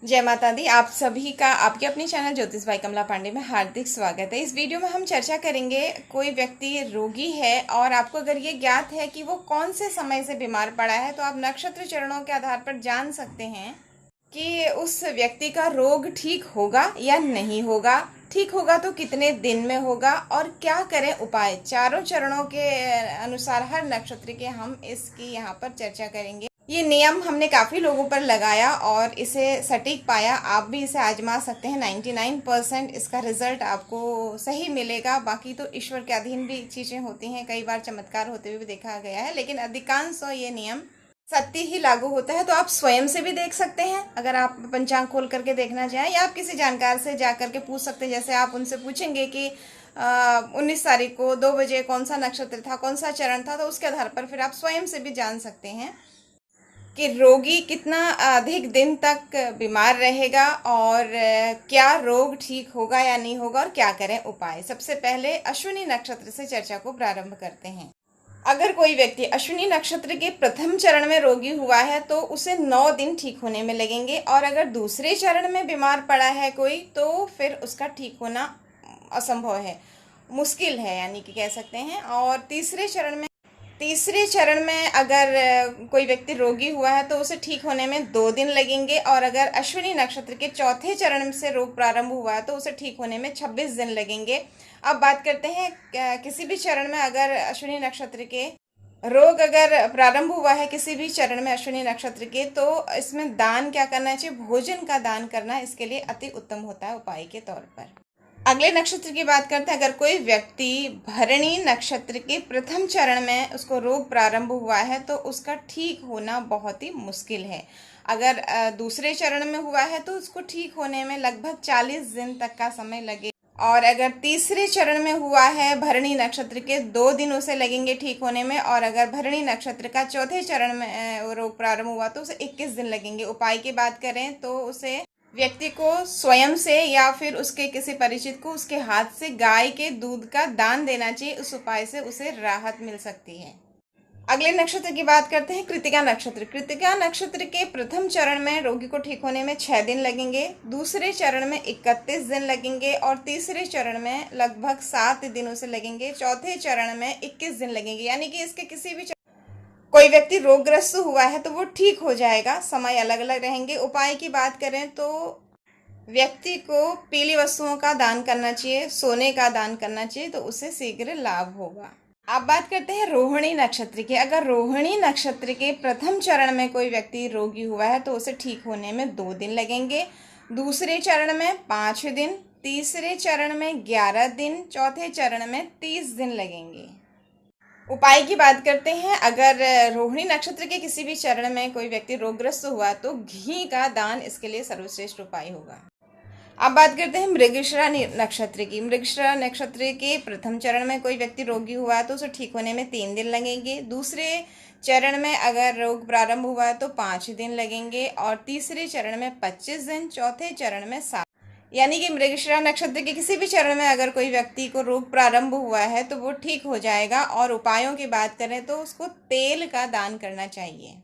जय माता दी। आप सभी का आपके अपने चैनल ज्योतिष भाई कमला पांडे में हार्दिक स्वागत है। इस वीडियो में हम चर्चा करेंगे, कोई व्यक्ति रोगी है और आपको अगर ये ज्ञात है कि वो कौन से समय से बीमार पड़ा है, तो आप नक्षत्र चरणों के आधार पर जान सकते हैं कि उस व्यक्ति का रोग ठीक होगा या नहीं होगा। ठीक होगा तो कितने दिन में होगा और क्या करें उपाय। चारों चरणों के अनुसार हर नक्षत्र के हम इसकी यहाँ पर चर्चा करेंगे। ये नियम हमने काफ़ी लोगों पर लगाया और इसे सटीक पाया। आप भी इसे आजमा सकते हैं। 99% इसका रिजल्ट आपको सही मिलेगा। बाकी तो ईश्वर के अधीन भी चीज़ें होती हैं, कई बार चमत्कार होते हुए भी देखा गया है, लेकिन अधिकांश ये नियम सत्य ही लागू होता है। तो आप स्वयं से भी देख सकते हैं, अगर आप पंचांग खोल करके देखना चाहें, या आप किसी जानकार से जा करके पूछ सकते हैं। जैसे आप उनसे पूछेंगे कि 19 तारीख को 2 बजे कौन सा नक्षत्र था, कौन सा चरण था, तो उसके आधार पर फिर आप स्वयं से भी जान सकते हैं कि रोगी कितना अधिक दिन तक बीमार रहेगा और क्या रोग ठीक होगा या नहीं होगा और क्या करें उपाय। सबसे पहले अश्विनी नक्षत्र से चर्चा को प्रारंभ करते हैं। अगर कोई व्यक्ति अश्विनी नक्षत्र के प्रथम चरण में रोगी हुआ है तो उसे 9 दिन ठीक होने में लगेंगे, और अगर दूसरे चरण में बीमार पड़ा है कोई, तो फिर उसका ठीक होना असंभव है, मुश्किल है, यानी कि कह सकते हैं। और तीसरे चरण में अगर कोई व्यक्ति रोगी हुआ है तो उसे ठीक होने में 2 दिन लगेंगे, और अगर अश्विनी नक्षत्र के चौथे चरण से रोग प्रारंभ हुआ है तो उसे ठीक होने में 26 दिन लगेंगे। अब बात करते हैं, किसी भी चरण में अगर अश्विनी नक्षत्र के रोग अगर प्रारंभ हुआ है किसी भी चरण में अश्विनी नक्षत्र के, तो इसमें दान क्या करना चाहिए। भोजन का दान करना इसके लिए अति उत्तम होता है उपाय के तौर पर। अगले नक्षत्र की बात करते हैं। अगर कोई व्यक्ति भरणी नक्षत्र के प्रथम चरण में उसको रोग प्रारंभ हुआ है तो उसका ठीक होना बहुत ही मुश्किल है। अगर दूसरे चरण में हुआ है तो उसको ठीक होने में लगभग 40 दिन तक का समय लगे, और अगर तीसरे चरण में हुआ है भरणी नक्षत्र के 2 दिन उसे लगेंगे ठीक होने में, और अगर भरणी नक्षत्र का चौथे चरण में रोग प्रारंभ हुआ तो उसे 21 दिन लगेंगे। उपाय की बात करें तो उसे व्यक्ति को स्वयं से या फिर उसके किसी परिचित को उसके हाथ से गाय के दूध का दान देना चाहिए। उस उपाय से उसे राहत मिल सकती है। अगले नक्षत्र की बात करते हैं, कृतिका नक्षत्र। कृतिका नक्षत्र के प्रथम चरण में रोगी को ठीक होने में 6 दिन लगेंगे, दूसरे चरण में 31 दिन लगेंगे, और तीसरे चरण में लगभग 7 दिन उसे लगेंगे, चौथे चरण में 21 दिन लगेंगे। यानी कि इसके किसी भी कोई व्यक्ति रोगग्रस्त हुआ है तो वो ठीक हो जाएगा। समय अलग अलग रहेंगे। उपाय की बात करें तो व्यक्ति को पीली वस्तुओं का दान करना चाहिए, सोने का दान करना चाहिए, तो उससे शीघ्र लाभ होगा। अब बात करते हैं रोहिणी नक्षत्र की। अगर रोहिणी नक्षत्र के प्रथम चरण में कोई व्यक्ति रोगी हुआ है तो उसे ठीक होने में 2 दिन लगेंगे, दूसरे चरण में 5 दिन, तीसरे चरण में 11 दिन, चौथे चरण में 30 दिन लगेंगे। उपाय की बात करते हैं। अगर रोहिणी नक्षत्र के किसी भी चरण में कोई व्यक्ति रोगग्रस्त हुआ तो घी का दान इसके लिए सर्वश्रेष्ठ उपाय होगा। अब बात करते हैं मृगशिरा नक्षत्र की। मृगशिरा नक्षत्र के प्रथम चरण में कोई व्यक्ति रोगी हुआ तो उसे ठीक होने में 3 दिन लगेंगे, दूसरे चरण में अगर रोग प्रारंभ हुआ तो 5 दिन लगेंगे, और तीसरे चरण में 25 दिन, चौथे चरण में 7। यानी कि मृगशिरा नक्षत्र के किसी भी चरण में अगर कोई व्यक्ति को रोग प्रारंभ हुआ है तो वो ठीक हो जाएगा। और उपायों की बात करें तो उसको तेल का दान करना चाहिए।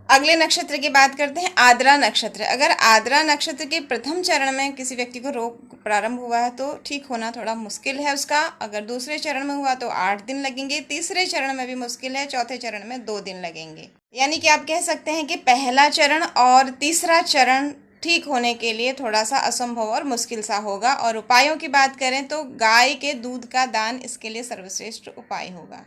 अगले नक्षत्र की बात करते हैं, आद्रा नक्षत्र। अगर आद्रा नक्षत्र के प्रथम चरण में किसी व्यक्ति को रोग प्रारंभ हुआ है तो ठीक होना थोड़ा मुश्किल है उसका। अगर दूसरे चरण में हुआ तो 8 दिन लगेंगे, तीसरे चरण में भी मुश्किल है, चौथे चरण में 2 दिन लगेंगे। यानी कि आप कह सकते हैं कि पहला चरण और तीसरा चरण ठीक होने के लिए थोड़ा सा असंभव और मुश्किल सा होगा। और उपायों की बात करें तो गाय के दूध का दान इसके लिए सर्वश्रेष्ठ उपाय होगा।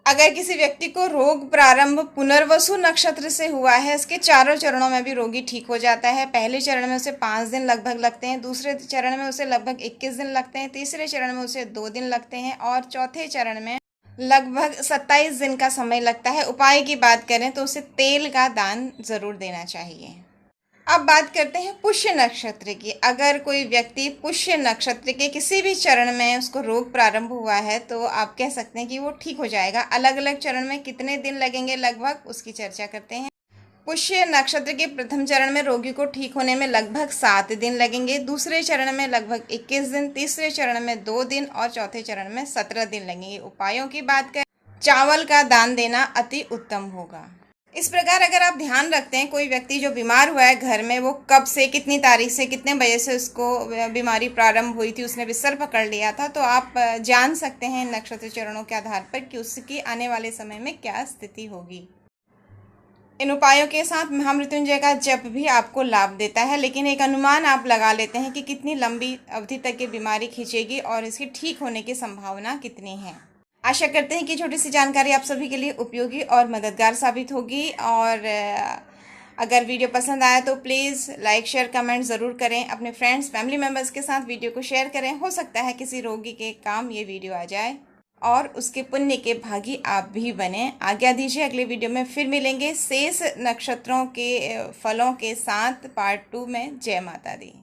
अगर किसी व्यक्ति को रोग प्रारंभ पुनर्वसु नक्षत्र से हुआ है, इसके चारों चरणों में भी रोगी ठीक हो जाता है। पहले चरण में उसे 5 दिन लगभग लगते हैं, दूसरे चरण में उसे लगभग 21 दिन लगते हैं, तीसरे चरण में उसे 2 दिन लगते हैं, और चौथे चरण में लगभग 27 दिन का समय लगता है। उपाय की बात करें तो उसे तेल का दान जरूर देना चाहिए। अब बात करते हैं पुष्य नक्षत्र की। अगर कोई व्यक्ति पुष्य नक्षत्र के किसी भी चरण में उसको रोग प्रारंभ हुआ है तो आप कह सकते हैं कि वो ठीक हो जाएगा। अलग अलग चरण में कितने दिन लगेंगे लगभग उसकी चर्चा करते हैं। पुष्य नक्षत्र के प्रथम चरण में रोगी को ठीक होने में लगभग 7 दिन लगेंगे, दूसरे चरण में लगभग 21 दिन, तीसरे चरण में 2 दिन, और चौथे चरण में 17 दिन लगेंगे। उपायों की बात करें, चावल का दान देना अति उत्तम होगा। इस प्रकार अगर आप ध्यान रखते हैं कोई व्यक्ति जो बीमार हुआ है घर में, वो कब से, कितनी तारीख से, कितने बजे से उसको बीमारी प्रारंभ हुई थी, उसने बिस्तर पकड़ लिया था, तो आप जान सकते हैं नक्षत्र चरणों के आधार पर कि उसकी आने वाले समय में क्या स्थिति होगी। इन उपायों के साथ महामृत्युंजय का जप भी आपको लाभ देता है, लेकिन एक अनुमान आप लगा लेते हैं कि कितनी लंबी अवधि तक ये बीमारी खींचेगी और इसकी ठीक होने की संभावना कितनी है। आशा करते हैं कि छोटी सी जानकारी आप सभी के लिए उपयोगी और मददगार साबित होगी। और अगर वीडियो पसंद आया तो प्लीज़ लाइक शेयर कमेंट ज़रूर करें। अपने फ्रेंड्स फैमिली मेम्बर्स के साथ वीडियो को शेयर करें। हो सकता है किसी रोगी के काम ये वीडियो आ जाए और उसके पुण्य के भागी आप भी बने। आज्ञा दीजिए, अगले वीडियो में फिर मिलेंगे शेष नक्षत्रों के फलों के साथ पार्ट 2 में। जय माता दी।